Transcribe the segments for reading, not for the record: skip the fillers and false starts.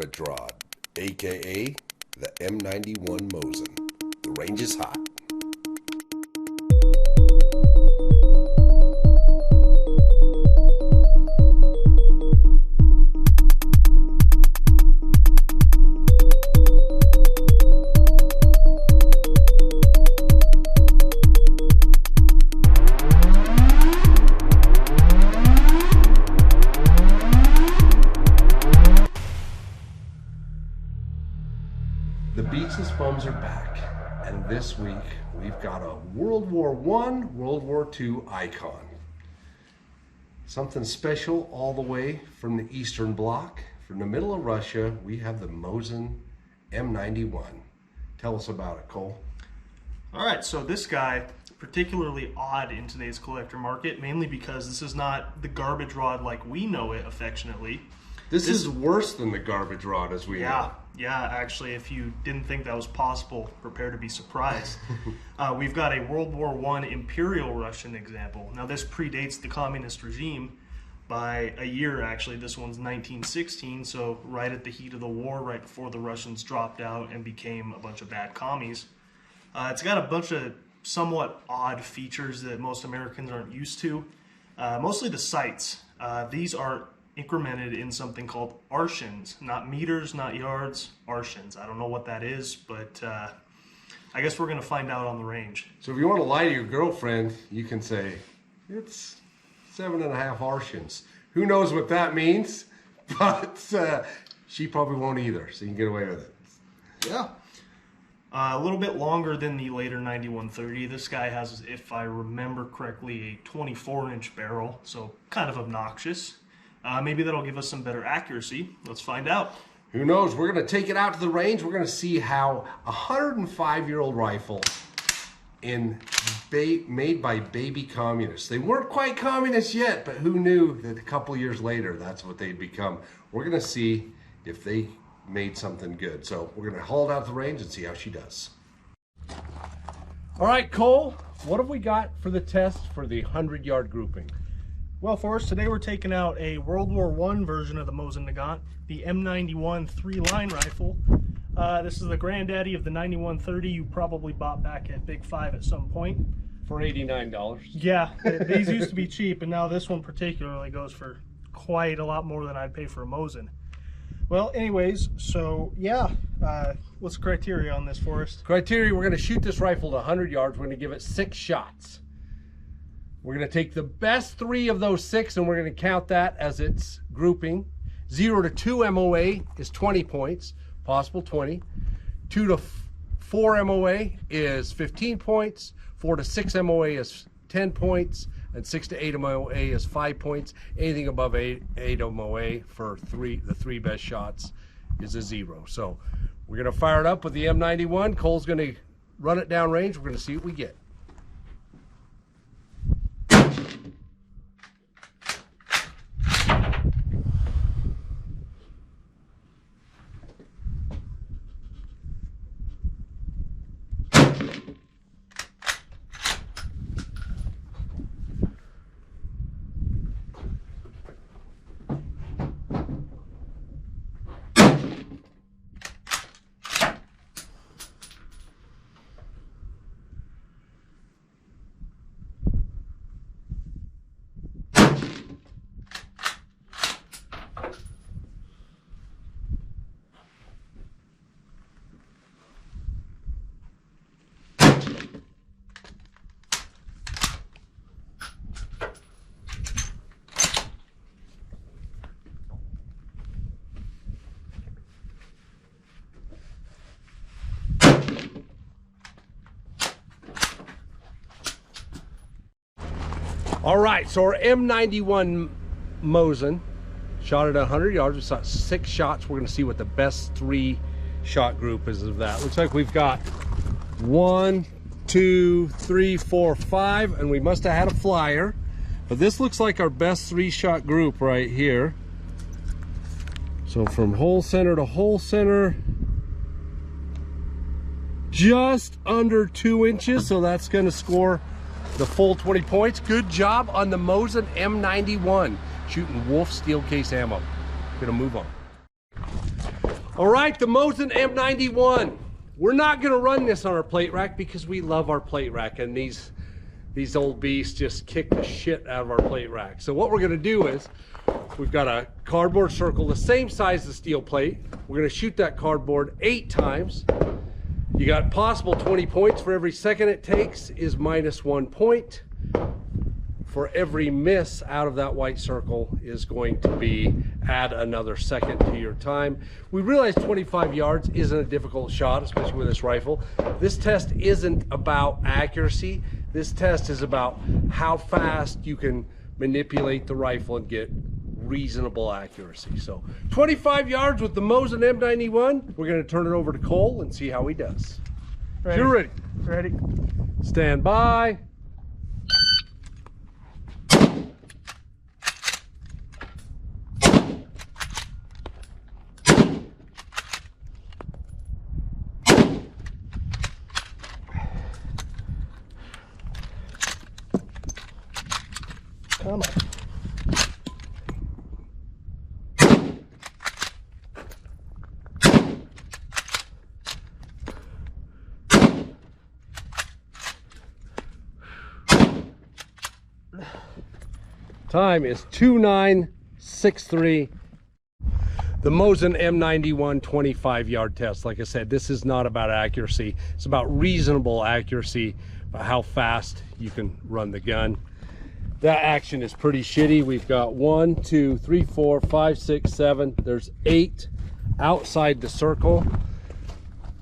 garbage rod, aka the M91 Mosin. The range is hot. The Beats' Bums are back, and this week we've got a World War I, World War II icon. Something special all the way from the Eastern Bloc. From the middle of Russia, we have the Mosin M91. Tell us about it, Cole. All right, so this guy, particularly odd in today's collector market, mainly because this is not the garbage rod like we know it affectionately. This is worse than the garbage rod as we know. Yeah, actually, if you didn't think that was possible, prepare to be surprised. We've got a World War I Imperial Russian example. Now, this predates the communist regime by a year, actually. This one's 1916, so right at the heat of the war, right before the Russians dropped out and became a bunch of bad commies. It's got a bunch of somewhat odd features that most Americans aren't used to. Mostly the sights. These are incremented in something called arshins, not meters, not yards, arshins. I don't know what that is, but I guess we're going to find out on the range. So if you want to lie to your girlfriend, you can say, it's 7.5 arshins. Who knows what that means, but she probably won't either, so you can get away with it. Yeah. A little bit longer than the later 9130. This guy has, if I remember correctly, a 24-inch barrel, so kind of obnoxious. Maybe that'll give us some better accuracy. Let's find out. Who knows? We're going to take it out to the range. We're going to see how a 105-year-old rifle made by baby communists. They weren't quite communists yet, but who knew that a couple years later that's what they'd become. We're going to see if they made something good. So we're going to haul it out to the range and see how she does. All right, Cole, what have we got for the test for the 100-yard grouping? Well, Forrest, today we're taking out a World War I version of the Mosin Nagant, the M91 three-line rifle. This is the granddaddy of the 9130 you probably bought back at Big Five at some point. For $89. Yeah, these used to be cheap, and now this one particularly goes for quite a lot more than I'd pay for a Mosin. Well, anyways, so yeah, what's the criteria on this, Forrest? Criteria, we're going to shoot this rifle to 100 yards. We're going to give it 6 shots. We're going to take the best 3 of those 6 and we're going to count that as its grouping. 0 to 2 MOA is 20 points, possible 20. 2 to 4 MOA is 15 points. 4 to 6 MOA is 10 points. And 6 to 8 MOA is 5 points. Anything above 8 MOA for the 3 best shots is a 0. So we're going to fire it up with the M91. Cole's going to run it down range. We're going to see what we get. All right, so our M91 Mosin shot at 100 yards. We shot 6 shots. We're going to see what the best 3-shot group is of that. Looks like we've got 1, 2, 3, 4, 5, and we must have had a flyer. But this looks like our best 3-shot group right here. So from hole center to hole center, just under 2 inches. So that's going to score the full 20 points. Good job on the Mosin M91, shooting Wolf steel case ammo. Gonna move on. All right, the Mosin M91. We're not gonna run this on our plate rack because we love our plate rack, and these old beasts just kick the shit out of our plate rack. So what we're gonna do is, we've got a cardboard circle the same size as steel plate. We're gonna shoot that cardboard 8 times. You got possible 20 points. For every second it takes is -1 point. For every miss out of that white circle is going to be add another second to your time. We realize 25 yards isn't a difficult shot, especially with this rifle. This test isn't about accuracy. This test is about how fast you can manipulate the rifle and get reasonable accuracy. So 25 yards with the Mosin M91. We're gonna turn it over to Cole and see how he does. Ready. You're ready. Ready. Stand by. Come on. Time is 2:09.63. The Mosin M91 25-yard test. Like I said, this is not about accuracy. It's about reasonable accuracy, about how fast you can run the gun. That action is pretty shitty. We've got 1, 2, 3, 4, 5, 6, 7. There's 8 outside the circle.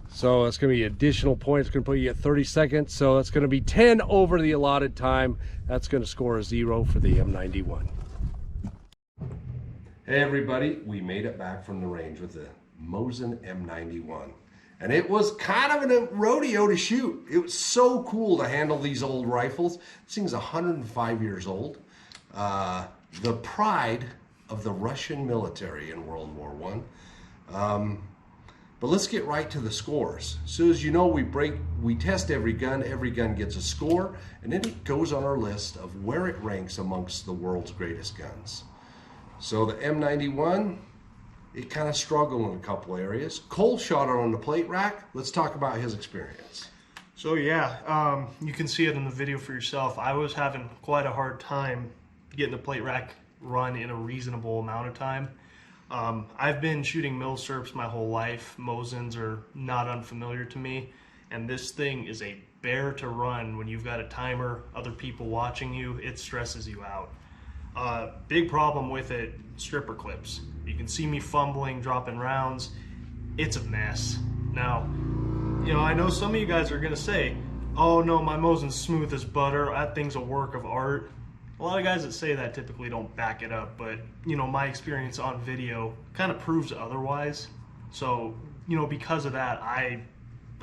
So that's going to be additional points. It's going to put you at 30 seconds. So that's going to be 10 over the allotted time. That's going to score a 0 for the M91. Hey everybody, we made it back from the range with the Mosin M91. And it was kind of a rodeo to shoot. It was so cool to handle these old rifles. This thing's 105 years old. The pride of the Russian military in World War I. But let's get right to the scores. So as you know, we test every gun gets a score, and then it goes on our list of where it ranks amongst the world's greatest guns. So the M91, it kind of struggled in a couple areas. Cole shot it on the plate rack. Let's talk about his experience. So yeah, you can see it in the video for yourself. I was having quite a hard time getting the plate rack run in a reasonable amount of time. I've been shooting milsurps my whole life. Mosins are not unfamiliar to me, and this thing is a bear to run when you've got a timer, other people watching you. It stresses you out. Big problem with it, stripper clips. You can see me fumbling, dropping rounds. It's a mess. Now, you know, I know some of you guys are gonna say, oh no, my Mosin's smooth as butter, that thing's a work of art. A lot of guys that say that typically don't back it up, but you know, my experience on video kind of proves otherwise. So, you know, because of that, I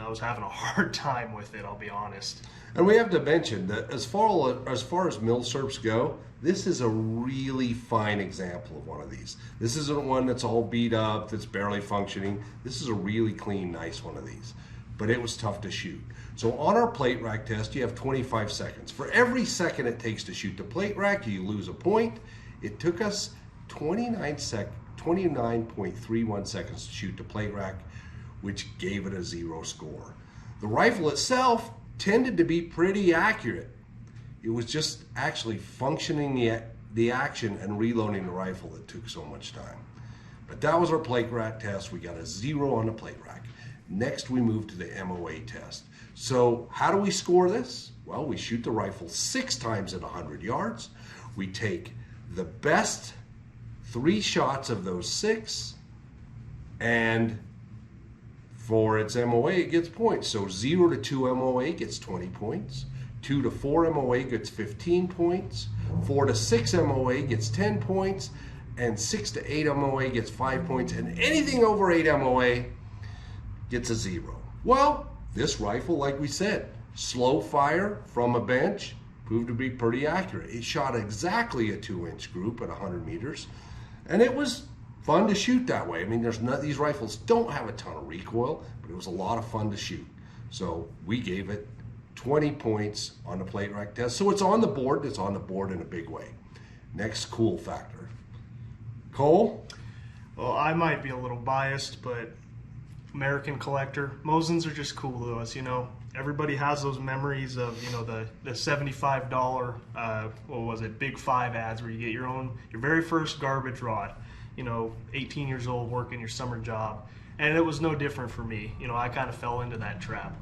was having a hard time with it, I'll be honest. And we have to mention that as far as milsurps go, this is a really fine example of one of these. This isn't one that's all beat up, that's barely functioning. This is a really clean, nice one of these. But it was tough to shoot. So on our plate rack test, you have 25 seconds. For every second it takes to shoot the plate rack, you lose a point. It took us 29.31 seconds to shoot the plate rack, which gave it a 0 score. The rifle itself tended to be pretty accurate. It was just actually functioning the action and reloading the rifle that took so much time. But that was our plate rack test. We got a 0 on the plate rack. Next, we move to the MOA test. So how do we score this? Well, we shoot the rifle 6 times at 100 yards. We take the best 3 shots of those 6, and for its MOA, it gets points. So 0 to 2 MOA gets 20 points. 2 to 4 MOA gets 15 points. 4 to 6 MOA gets 10 points. And 6 to 8 MOA gets 5 points. And anything over 8 MOA gets a 0. Well, this rifle, like we said, slow fire from a bench, proved to be pretty accurate. It shot exactly a 2-inch group at 100 meters. And it was fun to shoot that way. I mean, these rifles don't have a ton of recoil, but it was a lot of fun to shoot. So we gave it 20 points on the plate rack test. So it's on the board. It's on the board in a big way. Next cool factor. Cole? Well, I might be a little biased, but American collector. Mosins are just cool to us, Everybody has those memories of, the $75, what was it, Big Five ads where you get your very first garbage rod, 18 years old working your summer job. And it was no different for me. I kind of fell into that trap.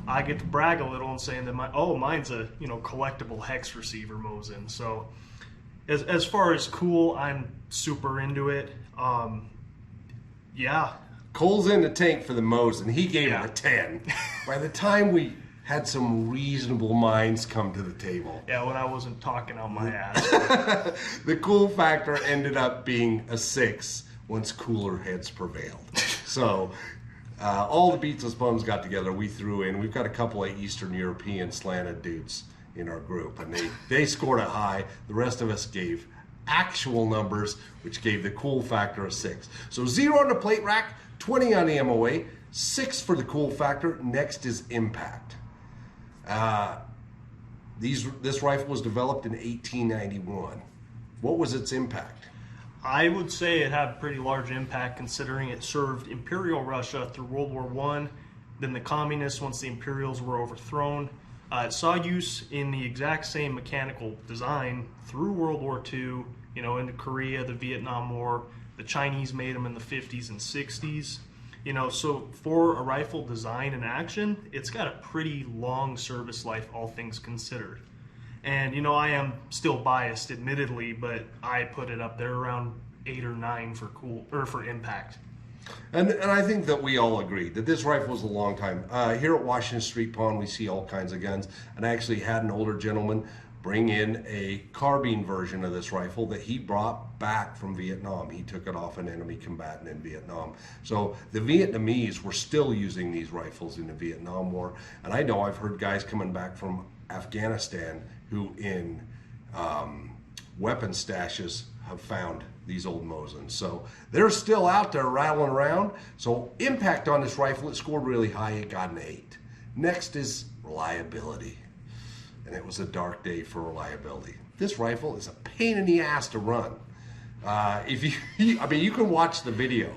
I get to brag a little and saying that mine's a, collectible hex receiver Mosin. So as far as cool, I'm super into it. Yeah. Cole's in the tank for the Mosin. He gave it a 10. By the time we had some reasonable minds come to the table. Yeah, when I wasn't talking on my ass. The cool factor ended up being a 6 once cooler heads prevailed. So all the Beatsless Bums got together. We threw in. We've got a couple of Eastern European slanted dudes in our group, and they scored it high. The rest of us gave actual numbers, which gave the cool factor a 6. So 0 on the plate rack, 20 on the MOA, 6 for the cool factor. Next is impact. This rifle was developed in 1891. What was its impact? I would say it had a pretty large impact considering it served Imperial Russia through World War I, then the Communists once the Imperials were overthrown. It saw use in the exact same mechanical design through World War II, into Korea, the Vietnam War. The Chinese made them in the 50s and 60s. So for a rifle design and action, it's got a pretty long service life, all things considered. And, I am still biased, admittedly, but I put it up there around 8 or 9 for impact. And I think that we all agree that this rifle was a long time. Here at Washington Street Pawn, we see all kinds of guns. And I actually had an older gentleman bring in a carbine version of this rifle that he brought back from Vietnam. He took it off an enemy combatant in Vietnam. So the Vietnamese were still using these rifles in the Vietnam War. And I know I've heard guys coming back from Afghanistan who in weapon stashes have found these old Mosins. So they're still out there rattling around. So impact on this rifle, it scored really high. It got an 8. Next is reliability. And it was a dark day for reliability. This rifle is a pain in the ass to run. You can watch the video.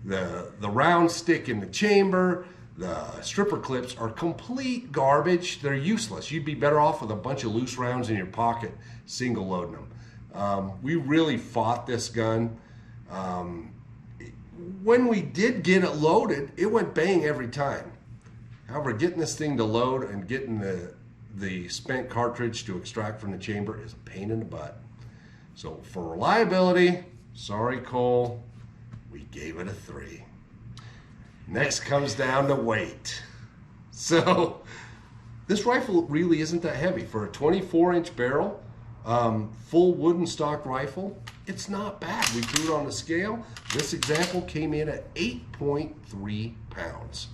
The round stick in the chamber, the stripper clips are complete garbage. They're useless. You'd be better off with a bunch of loose rounds in your pocket, single loading them. We really fought this gun. When we did get it loaded, it went bang every time. However, getting this thing to load and getting the spent cartridge to extract from the chamber is a pain in the butt. So for reliability, sorry Cole, we gave it a 3. Next comes down to weight. So this rifle really isn't that heavy. For a 24-inch barrel, full wooden stock rifle, it's not bad. We threw it on the scale. This example came in at 8.3 pounds,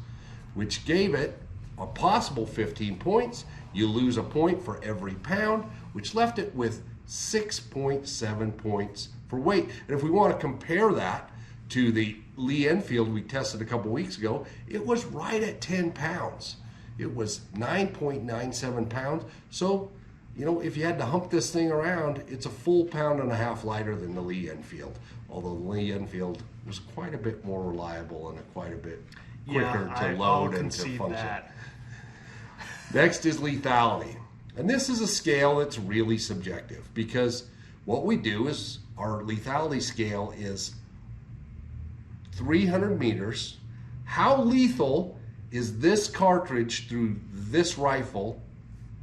which gave it a possible 15 points. You lose a point for every pound, which left it with 6.7 points for weight. And if we want to compare that to the Lee Enfield we tested a couple weeks ago, it was right at 10 pounds. It was 9.97 pounds. So, if you had to hump this thing around, it's a full 1.5 pounds lighter than the Lee Enfield. Although the Lee Enfield was quite a bit more reliable and quite a bit quicker to load and to function. That. Next is lethality. And this is a scale that's really subjective because what we do is our lethality scale is 300 meters. How lethal is this cartridge through this rifle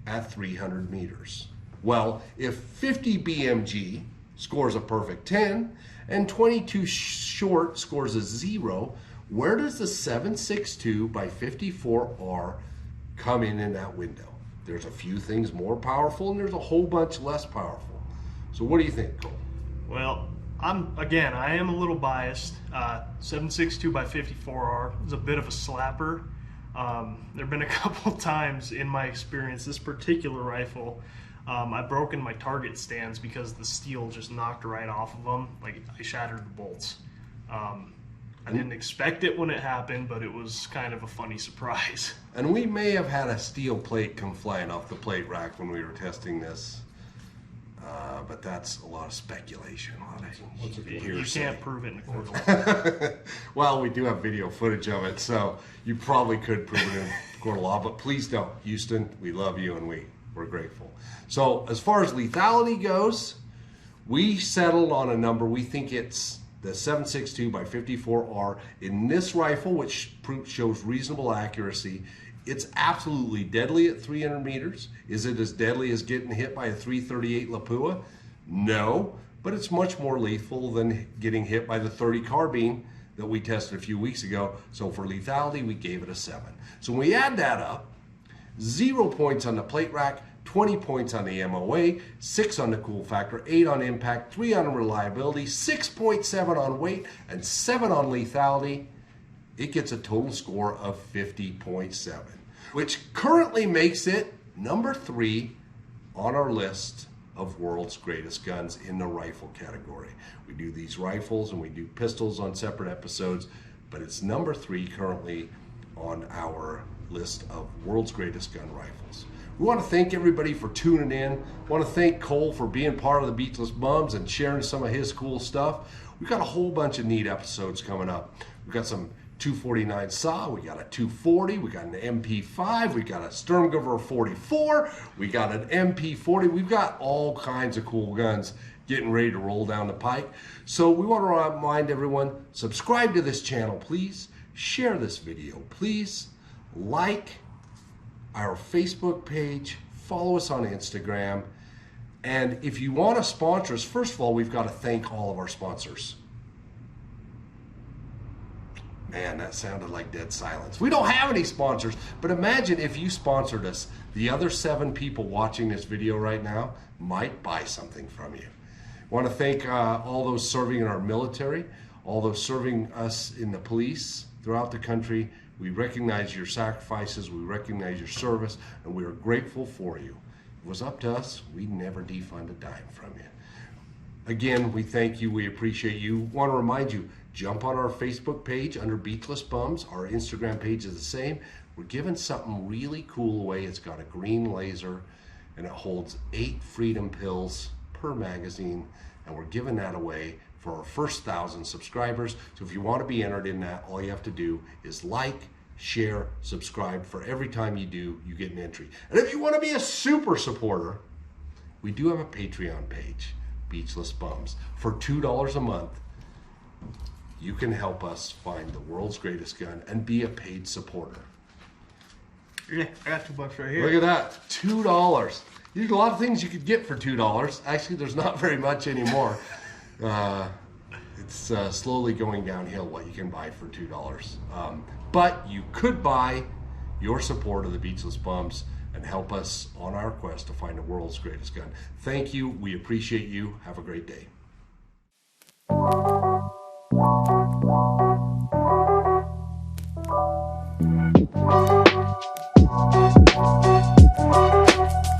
at 300 meters? Well, if 50 BMG scores a perfect 10 and 22 short scores a 0, where does the 7.62 by 54R come in that window? There's a few things more powerful and there's a whole bunch less powerful. So what do you think, Cole? Well, I am a little biased. 7.62 by 54R is a bit of a slapper. There have been a couple times in my experience, this particular rifle, I've broken my target stands because the steel just knocked right off of them. Like, I shattered the bolts. I didn't expect it when it happened, but it was kind of a funny surprise. And we may have had a steel plate come flying off the plate rack when we were testing this. but that's a lot of speculation. You can't prove it in a court of law. Well, we do have video footage of it, so you probably could prove it in court of law, but please don't. Houston, we love you and we're grateful. So as far as lethality goes, we settled on a number. We think it's the 7.62 by 54R in this rifle, which shows reasonable accuracy. It's absolutely deadly at 300 meters. Is it as deadly as getting hit by a 338 Lapua? No, but it's much more lethal than getting hit by the 30 carbine that we tested a few weeks ago. So for lethality, we gave it a 7. So when we add that up, 0 points on the plate rack, 20 points on the MOA, 6 on the cool factor, 8 on impact, 3 on reliability, 6.7 on weight, and 7 on lethality, it gets a total score of 50.7, which currently makes it number 3 on our list of world's greatest guns in the rifle category. We do these rifles and we do pistols on separate episodes, but it's number 3 currently on our list of world's greatest gun rifles. We want to thank everybody for tuning in. We want to thank Cole for being part of the Beachless Bums and sharing some of his cool stuff. We've got a whole bunch of neat episodes coming up. We've got some 249 SAW, we got a 240, we got an MP5, we got a Sturmgewehr 44, we got an MP40. We've got all kinds of cool guns getting ready to roll down the pike. So we want to remind everyone, subscribe to this channel, please. Share this video, please. Like our Facebook page, follow us on Instagram. And if you want to sponsor us, first of all, we've got to thank all of our sponsors. Man, that sounded like dead silence. We don't have any sponsors, but imagine if you sponsored us. The other 7 people watching this video right now might buy something from you. I want to thank all those serving in our military, all those serving us in the police throughout the country. We recognize your sacrifices, we recognize your service, and we are grateful for you. If it was up to us, we'd never defund a dime from you. Again, we thank you, we appreciate you. Want to remind you, jump on our Facebook page under Beachless Bums. Our Instagram page is the same. We're giving something really cool away. It's got a green laser and it holds 8 Freedom Pills per magazine, and we're giving that away for our first 1,000 subscribers. So if you want to be entered in that, all you have to do is like, share, subscribe. For every time you do, you get an entry. And if you want to be a super supporter, we do have a Patreon page, Beachless Bums. For $2 a month, you can help us find the world's greatest gun and be a paid supporter. Yeah, I got $2 right here. Look at that, $2. There's a lot of things you could get for $2. Actually, there's not very much anymore. It's slowly going downhill what you can buy for $2. But you could buy your support of the Beachless Bums and help us on our quest to find the world's greatest gun. Thank you. We appreciate you. Have a great day.